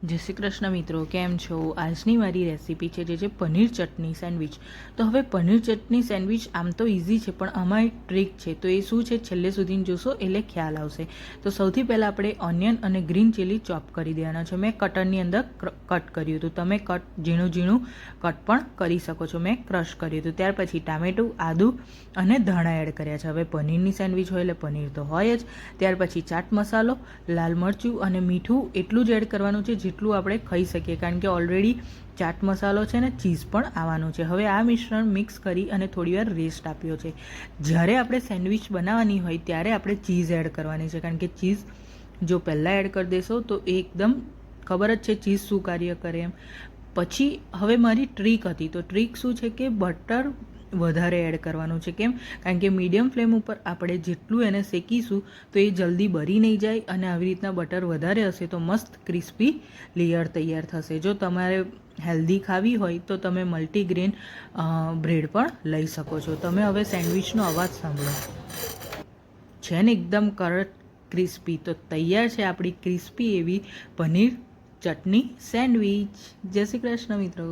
જય શ્રી કૃષ્ણ મિત્રો, કેમ છો? આજની મારી રેસીપી છે જે પનીર ચટણી સેન્ડવિચ. તો હવે પનીર ચટણી સેન્ડવિચ આમ તો ઇઝી છે, પણ આમાં એક ટ્રીક છે. તો એ શું છે છેલ્લે સુધી જોશો એટલે ખ્યાલ આવશે. તો સૌથી પહેલાં આપણે ઓનિયન અને ગ્રીન ચીલી ચોપ કરી દેવાના છે. મેં કટરની અંદર કટ કર્યું હતું. તમે ઝીણું ઝીણું કટ પણ કરી શકો છો. મેં ક્રશ કર્યું હતું. ત્યાર પછી ટામેટું, આદું અને ધાણા એડ કર્યા છે. હવે પનીરની સેન્ડવિચ હોય એટલે પનીર તો હોય જ. ત્યાર પછી ચાટ મસાલો, લાલ મરચું અને મીઠું એટલું જ એડ કરવાનું છે જેટલું આપણે ખાઈ શકીએ, કારણ કે ઓલરેડી ચાટ મસાલો છે ને ચીઝ પણ આવવાનું છે. હવે આ મિશ્રણ મિક્સ કરી અને થોડીવાર રેસ્ટ આપ્યો છે. જ્યારે આપણે સેન્ડવિચ બનાવવાની હોય ત્યારે આપણે ચીઝ એડ કરવાની છે, કારણ કે ચીઝ જો પહેલાં એડ કરી દેશો તો એકદમ ખબર જ છે ચીઝ શું કાર્ય કરે એમ. પછી હવે મારી ટ્રીક હતી. તો ટ્રીક શું છે કે બટર વધારે એડ કરવાનું છે. કેમ? કારણ કે મીડિયમ ફ્લેમ ઉપર આપણે જેટલું એને શેકીશું તો એ જલ્દી બળી નહીં જાય, અને આવી રીતના બટર વધારે હશે તો મસ્ત ક્રિસ્પી લેયર તૈયાર થશે. જો તમારે હેલ્ધી ખાવી હોય તો તમે મલ્ટીગ્રેન બ્રેડ પણ લઈ શકો છો. તમે હવે સેન્ડવિચનો અવાજ સાંભળો છે ને, એકદમ કરટ ક્રિસ્પી. તો તૈયાર છે આપણી ક્રિસ્પી એવી પનીર ચટણી સેન્ડવિચ. જય શ્રી કૃષ્ણ મિત્રો.